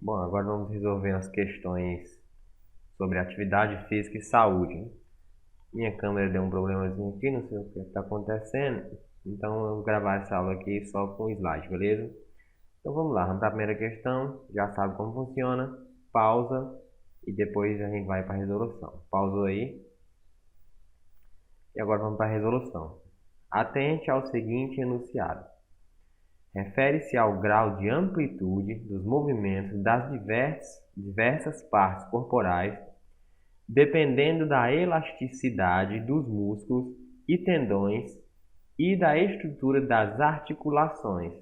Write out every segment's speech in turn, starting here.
Bom, agora vamos resolver as questões sobre atividade física e saúde. Minha câmera deu um problemazinho aqui, não sei o que está acontecendo. Então eu vou gravar essa aula aqui só com slide, beleza? Então vamos lá, vamos para a primeira questão. Já sabe como funciona. Pausa e depois a gente vai para a resolução. Pausou aí. E agora vamos para a resolução. Atente ao seguinte enunciado. Refere-se ao grau de amplitude dos movimentos das diversas partes corporais, dependendo da elasticidade dos músculos e tendões e da estrutura das articulações.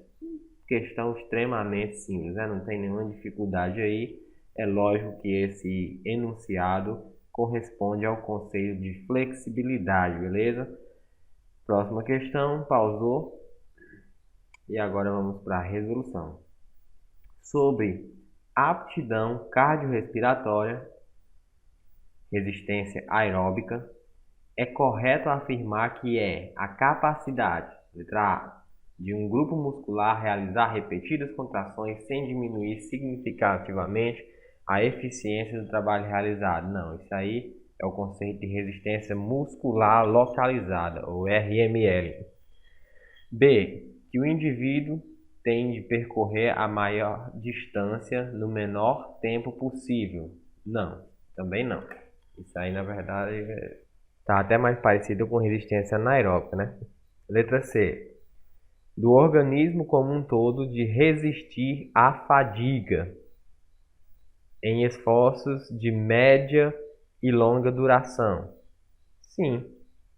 Questão extremamente simples, né? Não tem nenhuma dificuldade aí. É lógico que esse enunciado corresponde ao conceito de flexibilidade, beleza? Próxima questão, pausou. E agora vamos para a resolução. Sobre aptidão cardiorrespiratória, resistência aeróbica, é correto afirmar que é a capacidade, letra A, de um grupo muscular realizar repetidas contrações sem diminuir significativamente a eficiência do trabalho realizado. Não, isso aí é o conceito de resistência muscular localizada, ou RML. B, que o indivíduo tem de percorrer a maior distância no menor tempo possível. Não, também não. Isso aí, na verdade, está até mais parecido com resistência anaeróbica, né? Letra C, do organismo como um todo de resistir à fadiga em esforços de média e longa duração. Sim,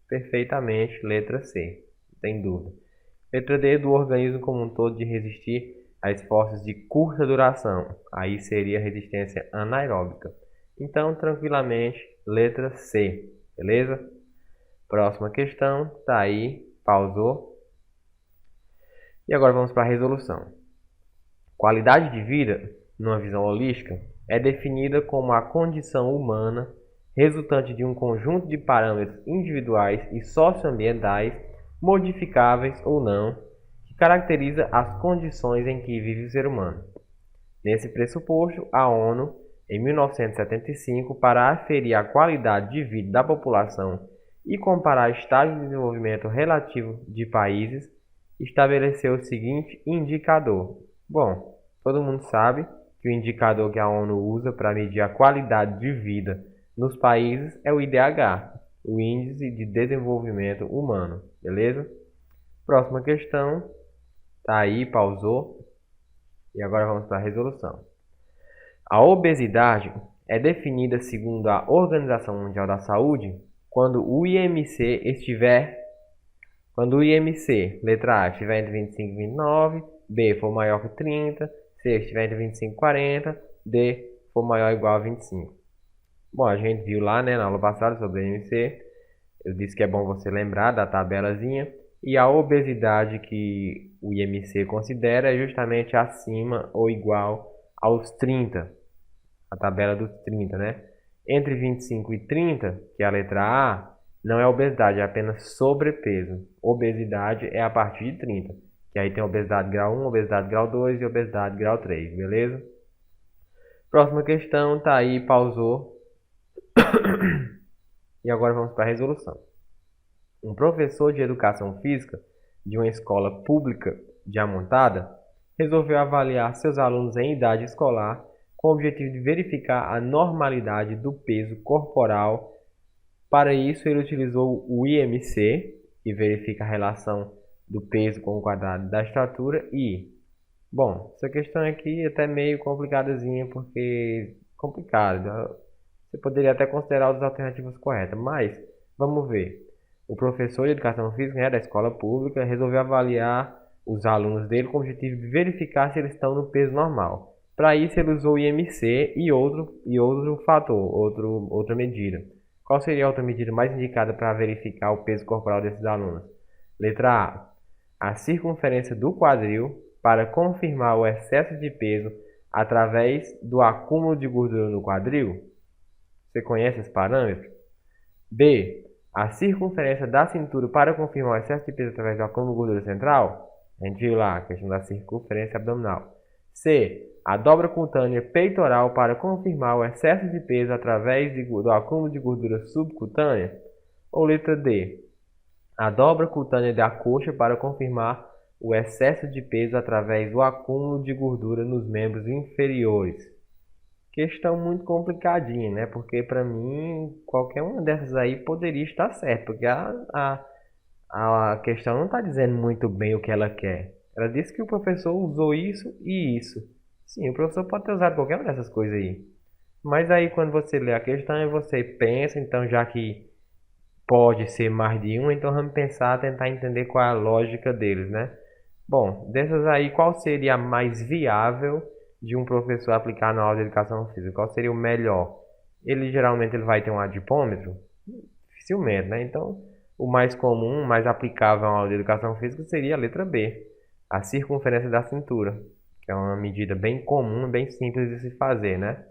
perfeitamente, letra C, não tem dúvida. Letra D, do organismo como um todo de resistir a esforços de curta duração. Aí seria resistência anaeróbica. Então, tranquilamente, letra C, beleza? Próxima questão, tá aí, pausou. E agora vamos para a resolução. Qualidade de vida, numa visão holística, é definida como a condição humana resultante de um conjunto de parâmetros individuais e socioambientais modificáveis ou não, que caracteriza as condições em que vive o ser humano. Nesse pressuposto, a ONU, em 1975, para aferir a qualidade de vida da população e comparar estágios de desenvolvimento relativo de países, estabeleceu o seguinte indicador. Bom, todo mundo sabe que o indicador que a ONU usa para medir a qualidade de vida nos países é o IDH, o Índice de Desenvolvimento Humano, beleza? Próxima questão, tá aí, pausou. E agora vamos para a resolução. A obesidade é definida segundo a Organização Mundial da Saúde quando o IMC, letra A, estiver entre 25 e 29, B for maior que 30, C estiver entre 25 e 40, D for maior ou igual a 25. Bom, a gente viu lá, né, na aula passada sobre o IMC, eu disse que é bom você lembrar da tabelazinha, e a obesidade que o IMC considera é justamente acima ou igual aos 30, a tabela dos 30, né? Entre 25 e 30, que é a letra A, não é obesidade, é apenas sobrepeso. Obesidade é a partir de 30, que aí tem obesidade grau 1, obesidade grau 2 e obesidade grau 3, beleza? Próxima questão, tá aí, pausou. E agora vamos para a resolução. Um professor de educação física de uma escola pública de Amontada resolveu avaliar seus alunos em idade escolar com o objetivo de verificar a normalidade do peso corporal. Para isso, ele utilizou o IMC, que verifica a relação do peso com o quadrado da estatura, e, bom, essa questão aqui é até meio complicadazinha, porque complicado. Você poderia até considerar as alternativas corretas, mas vamos ver. O professor de educação física, né, da escola pública, resolveu avaliar os alunos dele com o objetivo de verificar se eles estão no peso normal. Para isso, ele usou o IMC e outro fator, outra medida. Qual seria a outra medida mais indicada para verificar o peso corporal desses alunos? Letra A. A circunferência do quadril para confirmar o excesso de peso através do acúmulo de gordura no quadril. Você conhece esse parâmetro? B. A circunferência da cintura para confirmar o excesso de peso através do acúmulo de gordura central. A gente viu lá a questão da circunferência abdominal. C. A dobra cutânea peitoral para confirmar o excesso de peso através do acúmulo de gordura subcutânea? Ou letra D. A dobra cutânea da coxa para confirmar o excesso de peso através do acúmulo de gordura nos membros inferiores? Questão muito complicadinha, né? Porque para mim, qualquer uma dessas aí poderia estar certa, porque a questão não está dizendo muito bem o que ela quer. Ela disse que o professor usou isso e isso. Sim, o professor pode ter usado qualquer uma dessas coisas aí. Mas aí quando você lê a questão, você pensa, então já que pode ser mais de um, então vamos pensar, tentar entender qual é a lógica deles, né? Bom, dessas aí, qual seria a mais viável de um professor aplicar na aula de educação física? Qual seria o melhor? Ele geralmente vai ter um adipômetro? Dificilmente, né? Então, o mais comum, mais aplicável a uma aula de educação física seria a letra B, a circunferência da cintura, que é uma medida bem comum, bem simples de se fazer, né?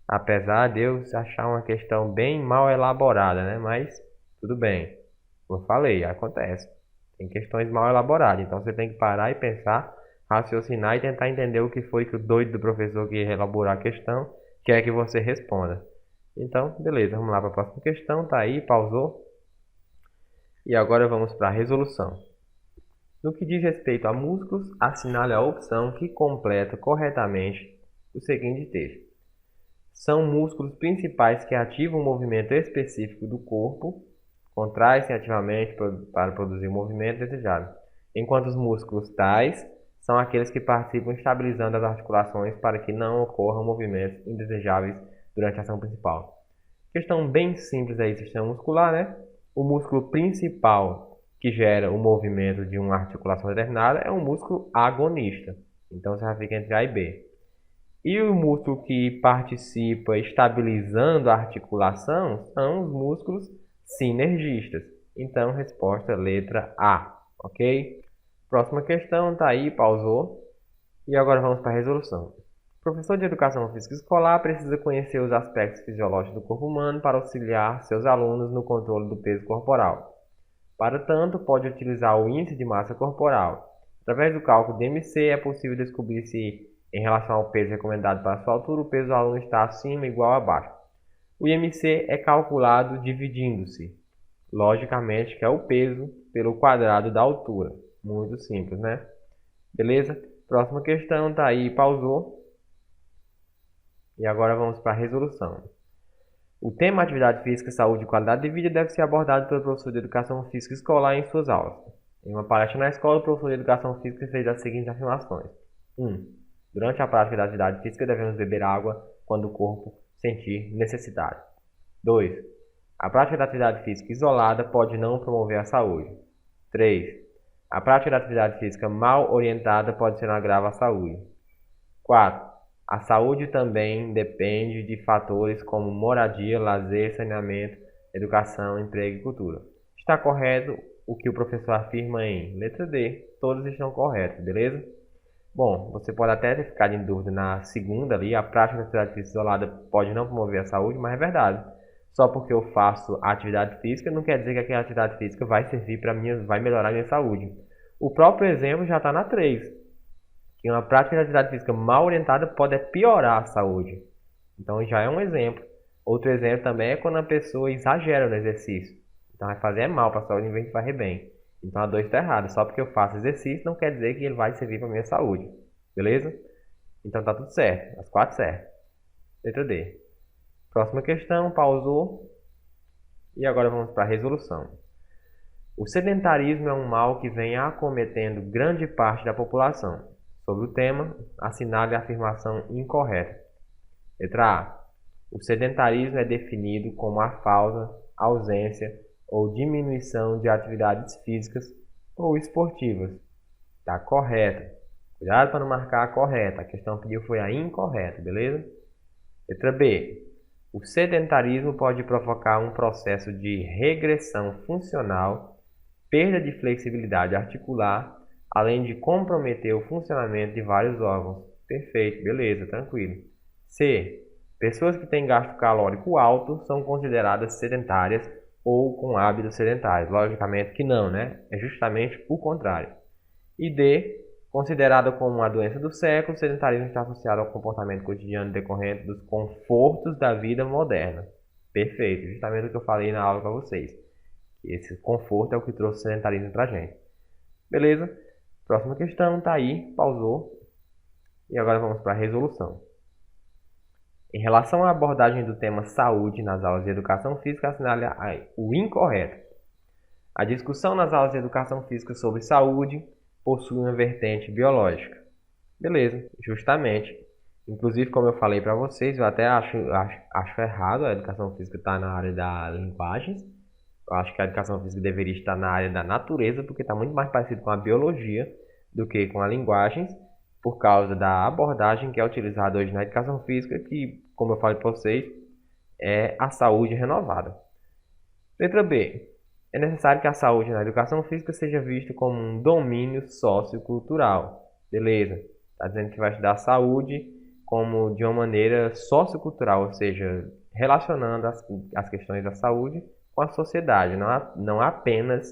Apesar de eu achar uma questão bem mal elaborada, né? Mas tudo bem. Como eu falei, acontece. Tem questões mal elaboradas, então você tem que parar e pensar, raciocinar e tentar entender o que foi que o doido do professor que elaborou a questão quer que você responda. Então, beleza, vamos lá para a próxima questão. Tá aí, pausou. E agora vamos para a resolução. No que diz respeito a músculos, assinale a opção que completa corretamente o seguinte texto. São músculos principais que ativam o movimento específico do corpo, contraem-se ativamente para produzir o movimento desejado, enquanto os músculos tais são aqueles que participam estabilizando as articulações para que não ocorram movimentos indesejáveis durante a ação principal. Questão bem simples aí, sistema muscular, né? O músculo principal que gera o movimento de uma articulação determinada é um músculo agonista. Então, você já fica entre A e B. E o músculo que participa estabilizando a articulação são os músculos sinergistas. Então, resposta letra A, ok? Próxima questão, tá aí, pausou. E agora vamos para a resolução. O professor de educação física escolar precisa conhecer os aspectos fisiológicos do corpo humano para auxiliar seus alunos no controle do peso corporal. Para tanto, pode utilizar o índice de massa corporal. Através do cálculo de MC, é possível descobrir se, em relação ao peso recomendado para sua altura, o peso do aluno está acima, igual ou abaixo. O IMC é calculado dividindo-se, logicamente, que é o peso pelo quadrado da altura. Muito simples, né? Beleza? Próxima questão, tá aí, pausou. E agora vamos para a resolução. O tema Atividade Física, Saúde e Qualidade de Vida deve ser abordado pelo professor de Educação Física Escolar em suas aulas. Em uma palestra na escola, o professor de Educação Física fez as seguintes afirmações. 1. Durante a prática da atividade física, devemos beber água quando o corpo sentir necessidade. 2. A prática da atividade física isolada pode não promover a saúde. 3. A prática da atividade física mal orientada pode ser um agravo à saúde. 4. A saúde também depende de fatores como moradia, lazer, saneamento, educação, emprego e cultura. Está correto o que o professor afirma em letra D. Todos estão corretos, beleza? Bom, você pode até ter ficado em dúvida na segunda ali, a prática da atividade física isolada pode não promover a saúde, mas é verdade. Só porque eu faço atividade física não quer dizer que aquela atividade física vai servir para mim, vai melhorar a minha saúde. O próprio exemplo já está na 3. Que uma prática de atividade física mal orientada pode piorar a saúde. Então já é um exemplo. Outro exemplo também é quando a pessoa exagera no exercício. Então vai fazer mal para a saúde em vez de fazer bem. Então a 2 está errada. Só porque eu faço exercício não quer dizer que ele vai servir para a minha saúde. Beleza? Então tá tudo certo. As 4 certas. Letra D. Próxima questão. Pausou. E agora vamos para a resolução. O sedentarismo é um mal que vem acometendo grande parte da população. Sobre o tema, assinale a afirmação incorreta. Letra A. O sedentarismo é definido como a falta, ausência ou diminuição de atividades físicas ou esportivas. Está correta. Cuidado para não marcar a correta. A questão pediu foi a incorreta, beleza? Letra B. O sedentarismo pode provocar um processo de regressão funcional, perda de flexibilidade articular, além de comprometer o funcionamento de vários órgãos. Perfeito, beleza, tranquilo. C. Pessoas que têm gasto calórico alto são consideradas sedentárias ou com hábitos sedentários. Logicamente que não, né? É justamente o contrário. E D. Considerada como uma doença do século, o sedentarismo está associado ao comportamento cotidiano decorrente dos confortos da vida moderna. Perfeito, justamente o que eu falei na aula para vocês. Esse conforto é o que trouxe o sedentarismo para a gente. Beleza? Próxima questão, tá aí, pausou. E agora vamos para a resolução. Em relação à abordagem do tema saúde nas aulas de educação física, assinale o incorreto. A discussão nas aulas de educação física sobre saúde possui uma vertente biológica. Beleza, justamente. Inclusive, como eu falei para vocês, eu até acho errado a educação física estar na área da linguagens. Eu acho que a educação física deveria estar na área da natureza, porque está muito mais parecido com a biologia do que com a linguagens, por causa da abordagem que é utilizada hoje na educação física, que, como eu falei para vocês, é a saúde renovada. Letra B. É necessário que a saúde na educação física seja vista como um domínio sociocultural. Beleza. Está dizendo que vai estudar a saúde como de uma maneira sociocultural, ou seja, relacionando as questões da saúde com a sociedade, não apenas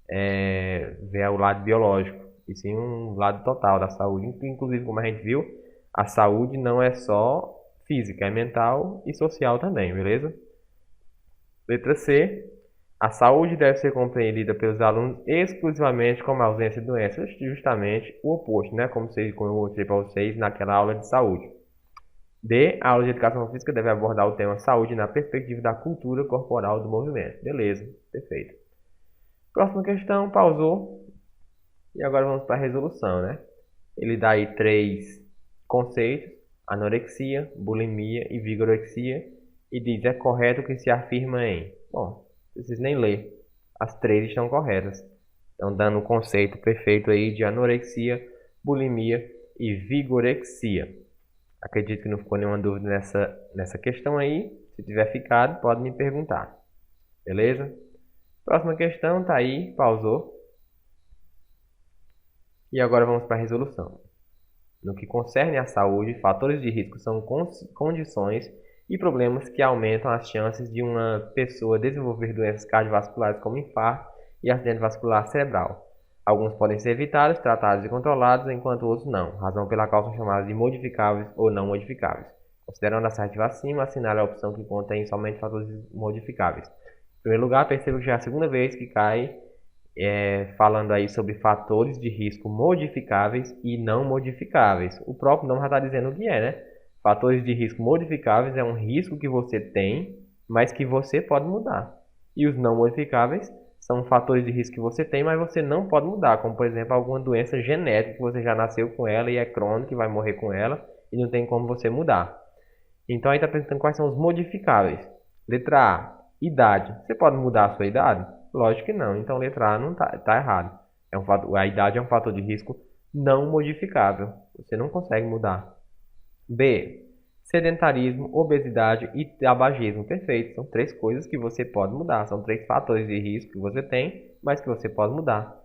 ver o lado biológico, e sim um lado total da saúde. Inclusive, como a gente viu, a saúde não é só física, é mental e social também, beleza? Letra C. A saúde deve ser compreendida pelos alunos exclusivamente como ausência de doenças, justamente o oposto, né? Como eu mostrei para vocês naquela aula de saúde. D. A aula de educação física deve abordar o tema saúde na perspectiva da cultura corporal do movimento. Beleza, perfeito. Próxima questão, pausou. E agora vamos para a resolução, né? Ele dá aí 3 conceitos: anorexia, bulimia e vigorexia. E diz, é correto que se afirma em... Bom, não preciso nem ler. As 3 estão corretas. Estão dando o conceito perfeito aí de anorexia, bulimia e vigorexia. Acredito que não ficou nenhuma dúvida nessa questão aí. Se tiver ficado, pode me perguntar. Beleza? Próxima questão, tá aí, pausou. E agora vamos para a resolução. No que concerne à saúde, fatores de risco são condições e problemas que aumentam as chances de uma pessoa desenvolver doenças cardiovasculares como infarto e acidente vascular cerebral. Alguns podem ser evitados, tratados e controlados, enquanto outros não, razão pela qual são chamados de modificáveis ou não modificáveis. Considerando a assertiva acima, assinale a opção que contém somente fatores modificáveis. Em primeiro lugar, percebo que já é a segunda vez que cai falando aí sobre fatores de risco modificáveis e não modificáveis. O próprio nome já está dizendo o que é, né? Fatores de risco modificáveis é um risco que você tem, mas que você pode mudar. E os não modificáveis são fatores de risco que você tem, mas você não pode mudar, como por exemplo alguma doença genética que você já nasceu com ela e é crônica e vai morrer com ela e não tem como você mudar. Então aí está perguntando quais são os modificáveis. Letra A, idade. Você pode mudar a sua idade? Lógico que não. Então letra A não tá errado. A idade é um fator de risco não modificável. Você não consegue mudar. B, sedentarismo, obesidade e tabagismo. Perfeito. São 3 coisas que você pode mudar. São 3 fatores de risco que você tem, mas que você pode mudar.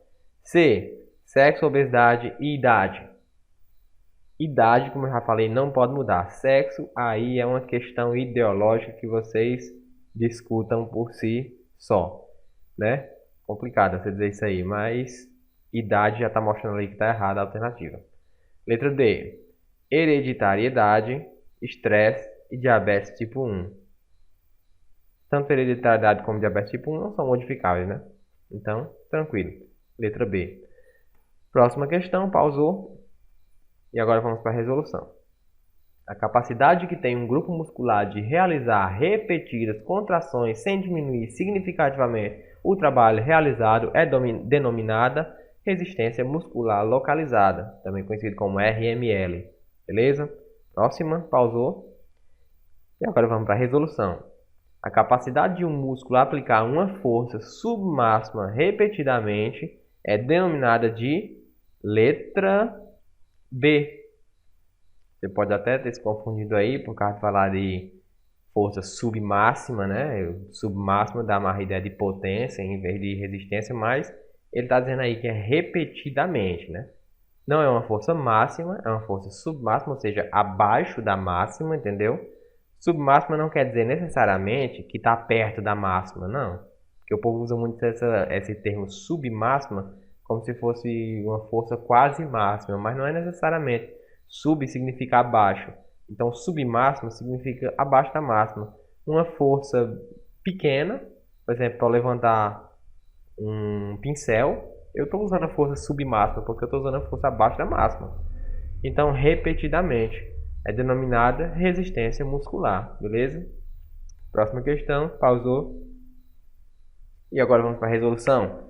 C, sexo, obesidade e idade. Idade, como eu já falei, não pode mudar. Sexo, aí é uma questão ideológica que vocês discutam por si só, né? Complicado você dizer isso aí, mas idade já está mostrando ali que está errada a alternativa. Letra D, hereditariedade, estresse e diabetes tipo 1. Tanto hereditariedade como diabetes tipo 1 não são modificáveis, né? Então, tranquilo. Letra B. Próxima questão, pausou. E agora vamos para a resolução. A capacidade que tem um grupo muscular de realizar repetidas contrações sem diminuir significativamente o trabalho realizado é denominada resistência muscular localizada, também conhecido como RML. Beleza? Próxima, pausou. E agora vamos para a resolução. A capacidade de um músculo aplicar uma força submáxima repetidamente é denominada de letra B. Você pode até ter se confundido aí por causa de falar de força submáxima, né? Submáxima dá uma ideia de potência em vez de resistência, mas ele está dizendo aí que é repetidamente, né? Não é uma força máxima, é uma força submáxima, ou seja, abaixo da máxima, entendeu? Submáxima não quer dizer necessariamente que está perto da máxima, não. Porque o povo usa muito esse termo submáxima como se fosse uma força quase máxima, mas não é necessariamente. Sub significa abaixo. Então, submáxima significa abaixo da máxima. Uma força pequena, por exemplo, para levantar um pincel, eu estou usando a força submáxima porque eu estou usando a força abaixo da máxima. Então, repetidamente, é denominada resistência muscular, beleza? Próxima questão, pausou. E agora vamos para a resolução.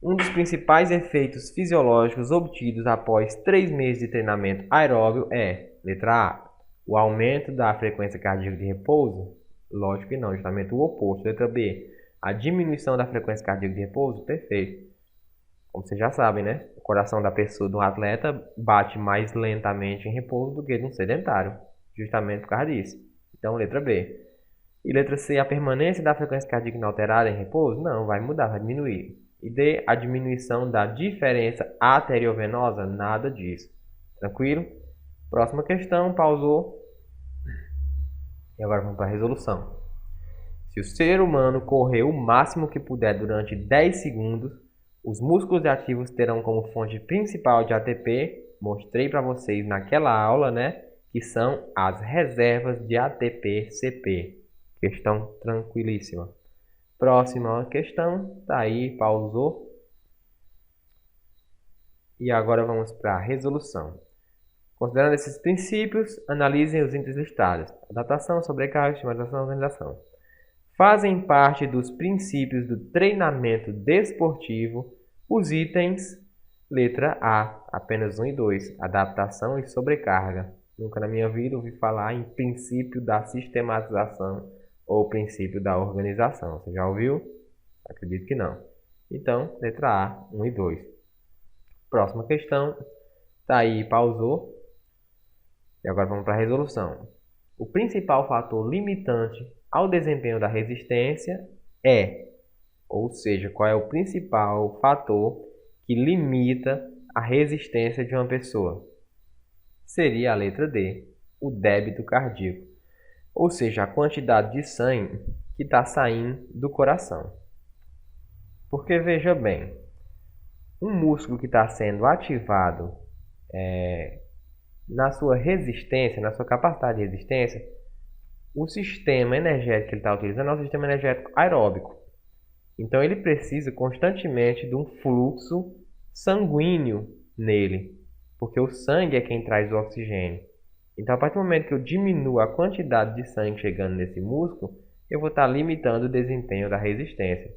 Um dos principais efeitos fisiológicos obtidos após 3 meses de treinamento aeróbio é, letra A, o aumento da frequência cardíaca de repouso? Lógico que não, justamente o oposto. Letra B, a diminuição da frequência cardíaca de repouso? Perfeito. Como vocês já sabem, né? O coração da pessoa, do atleta, bate mais lentamente em repouso do que de um sedentário, justamente por causa disso. Então, letra B. E letra C, a permanência da frequência cardíaca inalterada em repouso? Não, vai mudar, vai diminuir. E D, a diminuição da diferença arteriovenosa? Nada disso. Tranquilo? Próxima questão, pausou. E agora vamos para a resolução. Se o ser humano correr o máximo que puder durante 10 segundos, os músculos ativos terão como fonte principal de ATP, mostrei para vocês naquela aula, né? Que são as reservas de ATP-CP. Questão tranquilíssima. Próxima questão, tá aí, pausou. E agora vamos para a resolução. Considerando esses princípios, analisem os itens listados. Adaptação, sobrecarga, estimulação, organização. Fazem parte dos princípios do treinamento desportivo os itens, letra A, apenas 1 e 2, adaptação e sobrecarga. Nunca na minha vida ouvi falar em princípio da sistematização ou princípio da organização. Você já ouviu? Acredito que não. Então, letra A, 1 e 2. Próxima questão. Tá aí, pausou. E agora vamos para a resolução. O principal fator limitante ao desempenho da resistência é, ou seja, qual é o principal fator que limita a resistência de uma pessoa? Seria a letra D, o débito cardíaco, ou seja, a quantidade de sangue que está saindo do coração. Porque veja bem, um músculo que está sendo ativado na sua resistência, na sua capacidade de resistência, o sistema energético que ele está utilizando é o sistema energético aeróbico. Então ele precisa constantemente de um fluxo sanguíneo nele, porque o sangue é quem traz o oxigênio. Então, a partir do momento que eu diminuo a quantidade de sangue chegando nesse músculo, eu vou estar limitando o desempenho da resistência.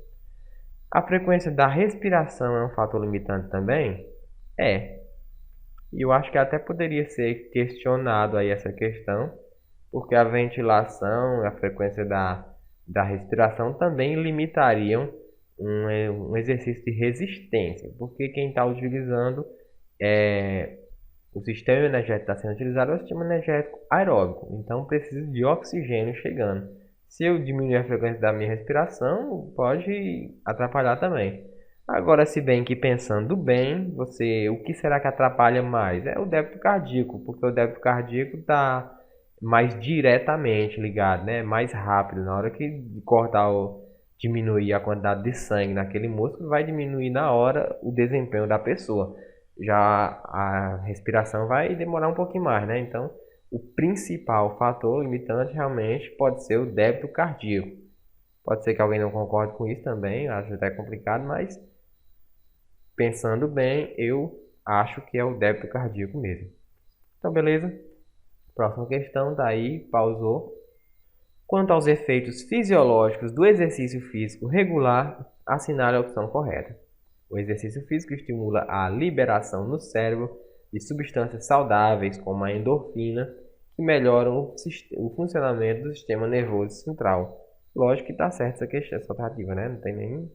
A frequência da respiração é um fator limitante também? É. E eu acho que até poderia ser questionado aí essa questão, porque a ventilação, a frequência da respiração também limitariam um exercício de resistência, porque quem está utilizando o sistema energético está sendo utilizado é o sistema energético aeróbico, então precisa de oxigênio chegando. Se eu diminuir a frequência da minha respiração, pode atrapalhar também. Agora, se bem que pensando bem, o que será que atrapalha mais? É o débito cardíaco, porque o débito cardíaco está mais diretamente ligado, né? Mais rápido. Na hora que diminuir a quantidade de sangue naquele músculo, vai diminuir na hora o desempenho da pessoa. Já a respiração vai demorar um pouquinho mais, né? Então, o principal fator limitante realmente pode ser o débito cardíaco. Pode ser que alguém não concorde com isso também, acho até complicado, mas pensando bem, eu acho que é o débito cardíaco mesmo. Então, beleza? Próxima questão, tá aí, pausou. Quanto aos efeitos fisiológicos do exercício físico regular, assinale a opção correta. O exercício físico estimula a liberação no cérebro de substâncias saudáveis, como a endorfina, que melhoram o funcionamento do sistema nervoso central. Lógico que está certo essa questão, essa alternativa, né? Não tem nem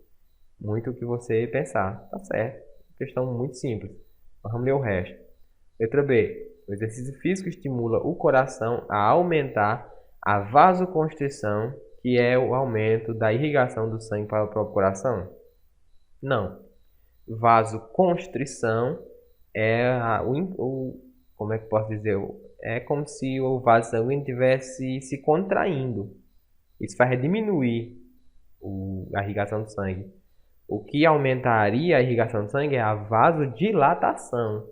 muito o que você pensar. Tá certo. Questão muito simples. Vamos ler o resto. Letra B. O exercício físico estimula o coração a aumentar a vasoconstrição, que é o aumento da irrigação do sangue para o próprio coração? Não. Vasoconstrição é como é que posso dizer? É como se o vaso sanguíneo estivesse se contraindo. Isso vai diminuir a irrigação do sangue. O que aumentaria a irrigação do sangue é a vasodilatação.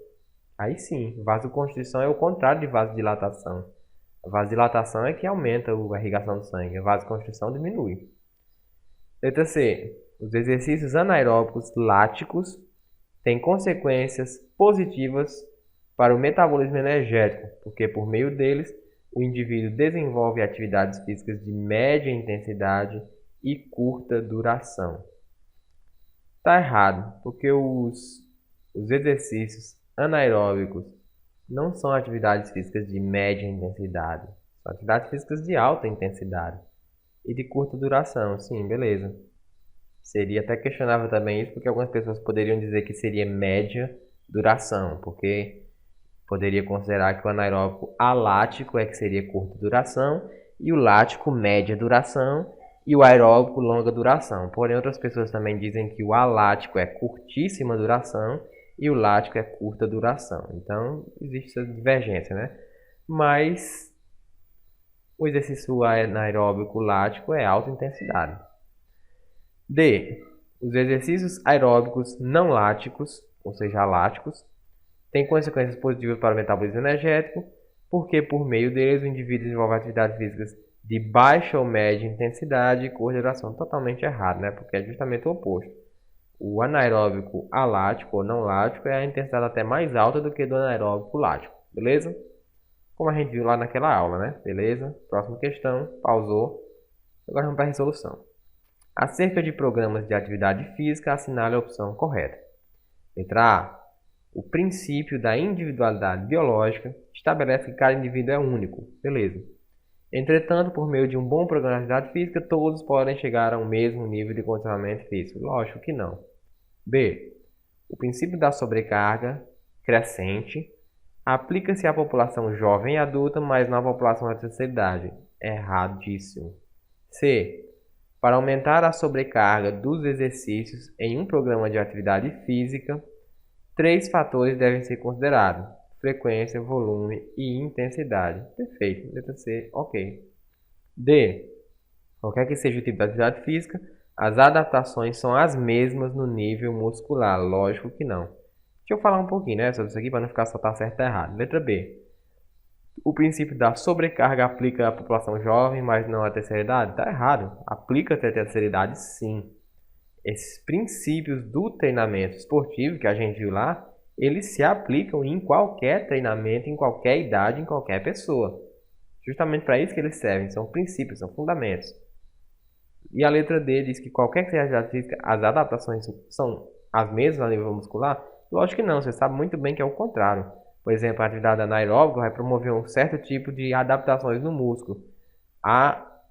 Aí sim, vasoconstrição é o contrário de vasodilatação. A vasodilatação é que aumenta a irrigação do sangue, a vasoconstrição diminui. Letra C. Os exercícios anaeróbicos láticos têm consequências positivas para o metabolismo energético, porque por meio deles o indivíduo desenvolve atividades físicas de média intensidade e curta duração. Está errado, porque os exercícios anaeróbicos não são atividades físicas de média intensidade, são atividades físicas de alta intensidade e de curta duração. Sim, beleza. Seria até questionável também isso, porque algumas pessoas poderiam dizer que seria média duração, porque poderia considerar que o anaeróbico alático é que seria curta duração e o lático média duração e o aeróbico longa duração. Porém, outras pessoas também dizem que o alático é curtíssima duração e o lático é curta duração. Então, existe essa divergência, né? Mas o exercício anaeróbico lático é alta intensidade. D. Os exercícios aeróbicos não láticos, ou seja, aláticos, têm consequências positivas para o metabolismo energético, porque por meio deles o indivíduo desenvolve atividades físicas de baixa ou média intensidade e curta duração. Totalmente errado, né? Porque é justamente o oposto. O anaeróbico alático ou não lático é a intensidade até mais alta do que do anaeróbico lático, beleza? Como a gente viu lá naquela aula, né? Beleza? Próxima questão, pausou. Agora vamos para a resolução. Acerca de programas de atividade física, assinale a opção correta. Letra A. O princípio da individualidade biológica estabelece que cada indivíduo é único. Beleza. Entretanto, por meio de um bom programa de atividade física, todos podem chegar ao mesmo nível de condicionamento físico. Lógico que não. B. O princípio da sobrecarga crescente aplica-se à população jovem e adulta, mas não à população da terceira idade. Erradíssimo. C. Para aumentar a sobrecarga dos exercícios em um programa de atividade física, 3 fatores devem ser considerados: frequência, volume e intensidade. Perfeito. Letra C, ok. D. Qualquer que seja o tipo de atividade física, as adaptações são as mesmas no nível muscular. Lógico que não. Deixa eu falar um pouquinho, né, sobre isso aqui para não ficar só tá certo e errado. Letra B. O princípio da sobrecarga aplica à população jovem, mas não à terceira idade? Está errado. Aplica até a terceira idade, sim. Esses princípios do treinamento esportivo que a gente viu lá, eles se aplicam em qualquer treinamento, em qualquer idade, em qualquer pessoa. Justamente para isso que eles servem. São princípios, são fundamentos. E a letra D diz que qualquer que seja a atividade física, as adaptações são as mesmas a nível muscular? Lógico que não. Você sabe muito bem que é o contrário. Por exemplo, a atividade anaeróbica vai promover um certo tipo de adaptações no músculo.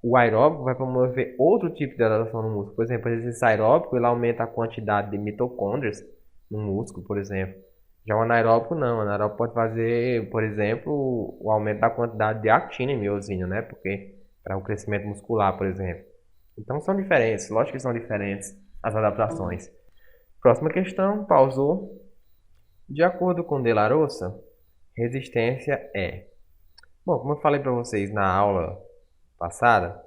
O aeróbico vai promover outro tipo de adaptação no músculo. Por exemplo, o exercício aeróbico ele aumenta a quantidade de mitocôndrias no músculo, por exemplo. Já o anaeróbico não. O anaeróbico pode fazer, por exemplo, o aumento da quantidade de actina e miosina, né? Porque para o crescimento muscular, por exemplo. Então são diferentes. Lógico que são diferentes as adaptações. Próxima questão, pausou. De acordo com De La Rosa, resistência é... Bom, como eu falei para vocês na aula passada,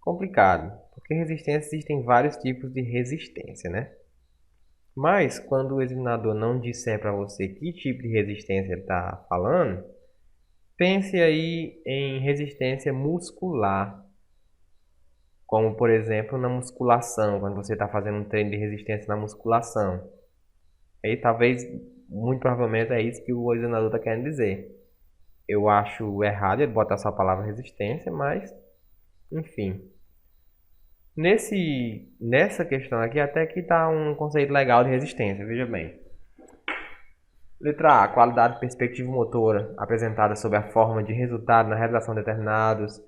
complicado, porque resistência existem vários tipos de resistência, né? Mas quando o examinador não disser para você que tipo de resistência ele está falando, pense aí em resistência muscular, como por exemplo na musculação, quando você está fazendo um treino de resistência na musculação. Aí talvez, muito provavelmente é isso que o examinador está querendo dizer. Eu acho errado ele botar só a palavra resistência, mas, enfim. Nessa questão aqui até que está um conceito legal de resistência, veja bem. Letra A. Qualidade perspectiva motora apresentada sob a forma de resultado na realização de determinadas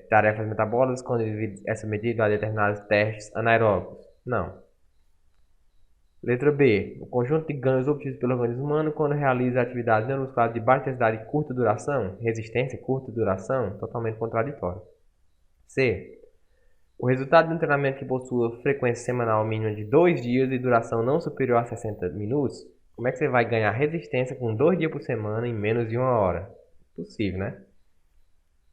tarefas metabólicas quando é submetido a determinados testes anaeróbicos. Não. Letra B. O conjunto de ganhos obtidos pelo organismo humano quando realiza atividades neuromusculares de baixa intensidade e curta duração. Resistência, curta duração, totalmente contraditório. C. O resultado de um treinamento que possua frequência semanal mínima de 2 dias e duração não superior a 60 minutos. Como é que você vai ganhar resistência com 2 dias por semana em menos de 1 hora? Impossível, né?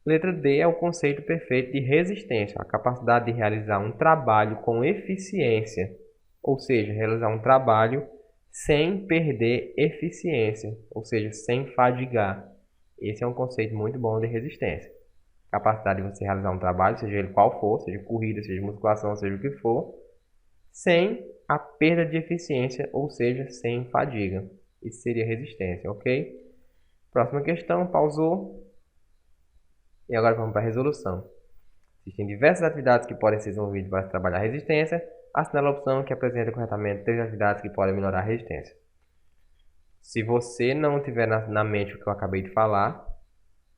Letra D é o conceito perfeito de resistência, a capacidade de realizar um trabalho com eficiência, ou seja, realizar um trabalho sem perder eficiência, ou seja, sem fadigar. Esse é um conceito muito bom de resistência. Capacidade de você realizar um trabalho, seja ele qual for, seja corrida, seja musculação, seja o que for, sem a perda de eficiência, ou seja, sem fadiga. Isso seria resistência, ok? Próxima questão, pausou. E agora vamos para a resolução. Existem diversas atividades que podem ser desenvolvidas para trabalhar a resistência. Assinale a opção que apresenta corretamente 3 atividades que podem melhorar a resistência. Se você não tiver na mente o que eu acabei de falar,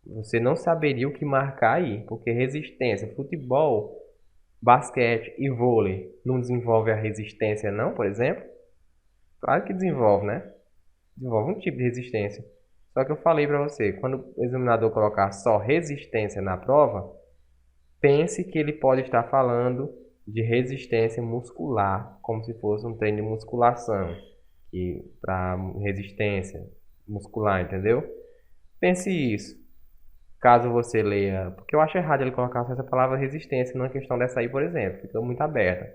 você não saberia o que marcar aí, porque resistência, futebol, basquete e vôlei não desenvolve a resistência não, por exemplo? Claro que desenvolve, né? Desenvolve um tipo de resistência. Só que eu falei para você, quando o examinador colocar só resistência na prova, pense que ele pode estar falando de resistência muscular, como se fosse um treino de musculação, para resistência muscular, entendeu? Pense isso. Caso você leia, porque eu acho errado ele colocar essa palavra resistência numa questão dessa aí, por exemplo, fica muito aberta.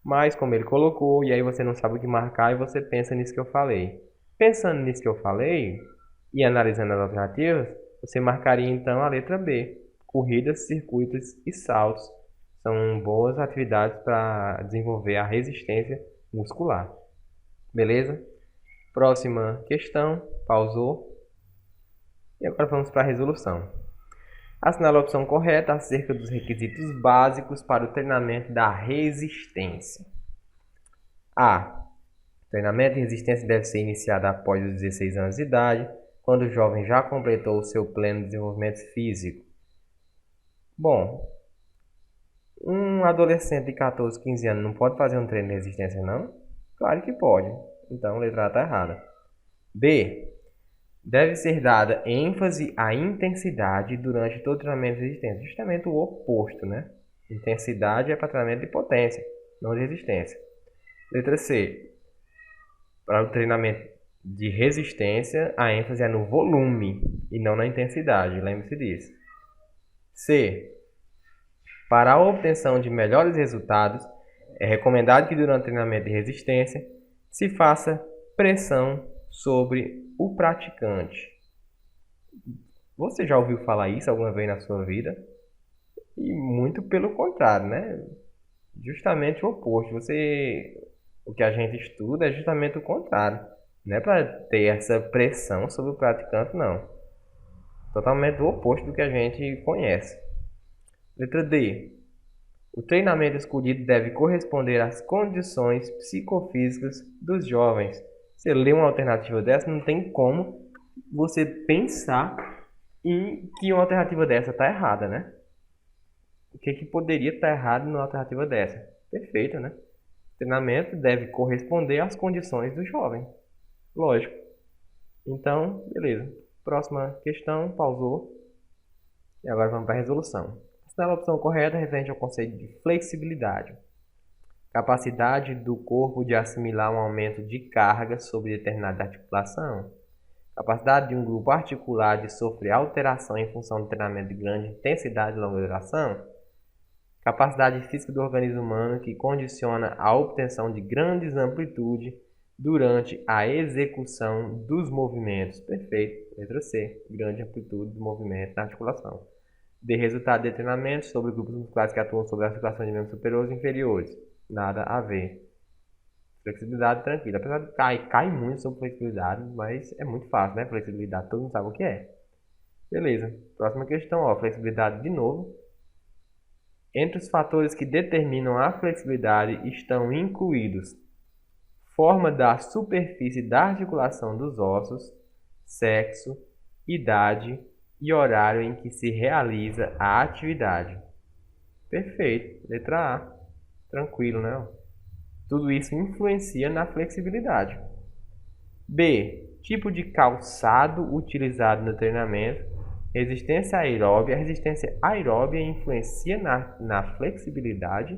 Mas como ele colocou, e aí você não sabe o que marcar e você pensa nisso que eu falei. Pensando nisso que eu falei e analisando as alternativas, você marcaria então a letra B. Corridas, circuitos e saltos são boas atividades para desenvolver a resistência muscular. Beleza? Próxima questão, pausou. E agora vamos para a resolução. Assinale a opção correta acerca dos requisitos básicos para o treinamento da resistência. A. O treinamento de resistência deve ser iniciado após os 16 anos de idade, quando o jovem já completou o seu pleno desenvolvimento físico. Bom, um adolescente de 14, 15 anos não pode fazer um treino de resistência, não? Claro que pode. Então, a letra A está errada. B. Deve ser dada ênfase à intensidade durante todo o treinamento de resistência. Justamente o oposto, né? Intensidade é para treinamento de potência, não de resistência. Letra C. Para o treinamento de resistência, a ênfase é no volume e não na intensidade. Lembre-se disso. C. Para a obtenção de melhores resultados, é recomendado que durante o treinamento de resistência se faça pressão sobre o praticante. Você já ouviu falar isso alguma vez na sua vida? E muito pelo contrário, né? Justamente o oposto. O que a gente estuda é justamente o contrário. Não é para ter essa pressão sobre o praticante, não. Totalmente o oposto do que a gente conhece. Letra D. O treinamento escolhido deve corresponder às condições psicofísicas dos jovens. Você lê uma alternativa dessa, não tem como você pensar em que uma alternativa dessa está errada, né? O que poderia estar errado numa alternativa dessa? Perfeito, né? O treinamento deve corresponder às condições do jovem. Lógico. Então, beleza. Próxima questão, pausou. E agora vamos para a resolução. Assinale a opção correta referente ao conceito de flexibilidade. Capacidade do corpo de assimilar um aumento de carga sobre determinada articulação. Capacidade de um grupo articular de sofrer alteração em função do treinamento de grande intensidade e longa duração. Capacidade física do organismo humano que condiciona a obtenção de grandes amplitudes durante a execução dos movimentos. Perfeito. Letra C. Grande amplitude do movimento na articulação. D. Resultado de treinamento sobre grupos musculares que atuam sobre a articulação de membros superiores e inferiores. Nada a ver. Flexibilidade tranquila. Apesar de cai muito sobre flexibilidade, mas é muito fácil, né? Flexibilidade, todo mundo sabe o que é. Beleza. Próxima questão, ó. Flexibilidade de novo. Entre os fatores que determinam a flexibilidade estão incluídos forma da superfície da articulação dos ossos, sexo, idade e horário em que se realiza a atividade. Perfeito. Letra A. Tranquilo, né? Tudo isso influencia na flexibilidade. B. Tipo de calçado utilizado no treinamento. Resistência aeróbia. A resistência aeróbia influencia na flexibilidade.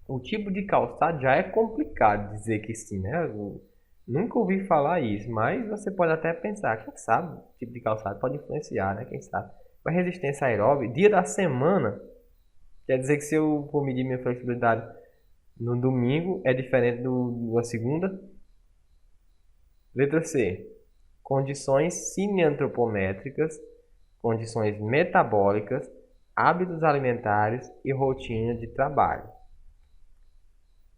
O tipo de calçado já é complicado dizer que sim, né? Eu nunca ouvi falar isso, mas você pode até pensar, quem sabe, o tipo de calçado pode influenciar, né? Quem sabe? Mas resistência aeróbica, dia da semana, quer dizer que se eu for medir minha flexibilidade no domingo, é diferente da segunda? Letra C. Condições cineantropométricas, condições metabólicas, hábitos alimentares e rotina de trabalho.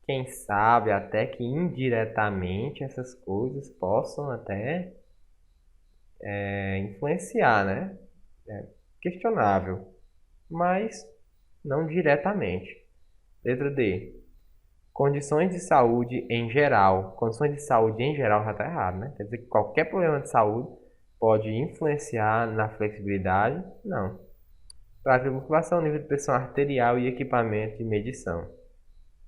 Quem sabe até que indiretamente essas coisas possam até influenciar, né? É questionável, mas não diretamente. Letra D. Condições de saúde em geral. Condições de saúde em geral já está errado, né? Quer dizer que qualquer problema de saúde pode influenciar na flexibilidade? Não. Prática de musculação, nível de pressão arterial e equipamento de medição.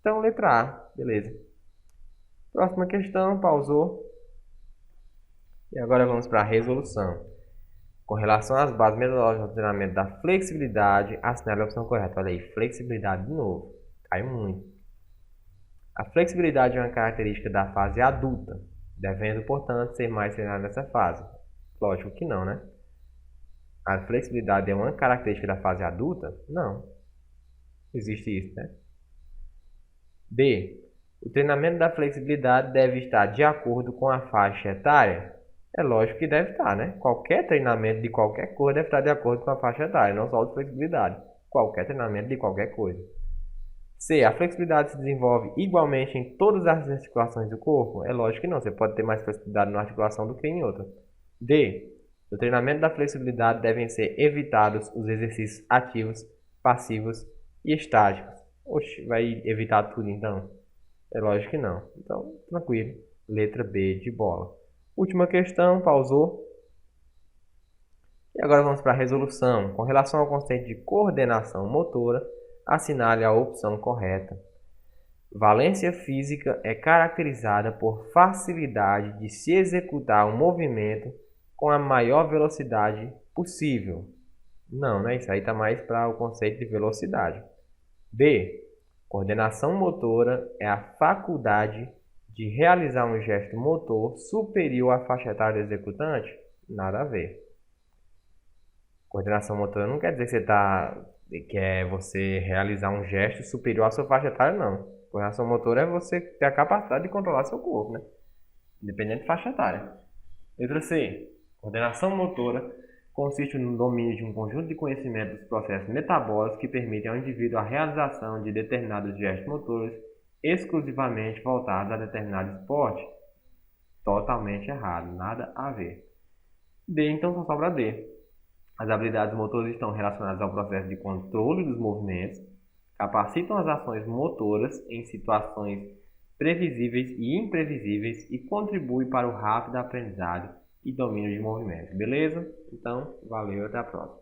Então, letra A. Beleza. Próxima questão, pausou. E agora vamos para a resolução. Com relação às bases metodológicas do treinamento da flexibilidade, assinale a opção correta. Olha aí, flexibilidade de novo. Caiu muito. A flexibilidade é uma característica da fase adulta, devendo, portanto, ser mais treinada nessa fase. Lógico que não, né? A flexibilidade é uma característica da fase adulta? Não. Existe isso, né? B. O treinamento da flexibilidade deve estar de acordo com a faixa etária? É lógico que deve estar, né? Qualquer treinamento de qualquer coisa deve estar de acordo com a faixa etária, não só de flexibilidade. Qualquer treinamento de qualquer coisa. C. A flexibilidade se desenvolve igualmente em todas as articulações do corpo? É lógico que não, você pode ter mais flexibilidade numa articulação do que em outra. D. No treinamento da flexibilidade devem ser evitados os exercícios ativos, passivos e estáticos. Oxe, vai evitar tudo então? É lógico que não. Então, tranquilo. Letra B de bola. Última questão, pausou. E agora vamos para a resolução. Com relação ao conceito de coordenação motora, assinale a opção correta. Valência física é caracterizada por facilidade de se executar um movimento com a maior velocidade possível. Não, né? Isso aí está mais para o conceito de velocidade. B. Coordenação motora é a faculdade de realizar um gesto motor superior à faixa etária do executante? Nada a ver. Coordenação motora não quer dizer que é você realizar um gesto superior à sua faixa etária, não. Coordenação motora é você ter a capacidade de controlar seu corpo, né? Independente de faixa etária. Letra C. Coordenação motora consiste no domínio de um conjunto de conhecimentos dos processos metabólicos que permitem ao indivíduo a realização de determinados gestos motores exclusivamente voltados a determinado esporte. Totalmente errado, nada a ver. D, então só sobra D. As habilidades motoras estão relacionadas ao processo de controle dos movimentos, capacitam as ações motoras em situações previsíveis e imprevisíveis e contribuem para o rápido aprendizado e domínio de movimentos. Beleza? Então, valeu, até a próxima.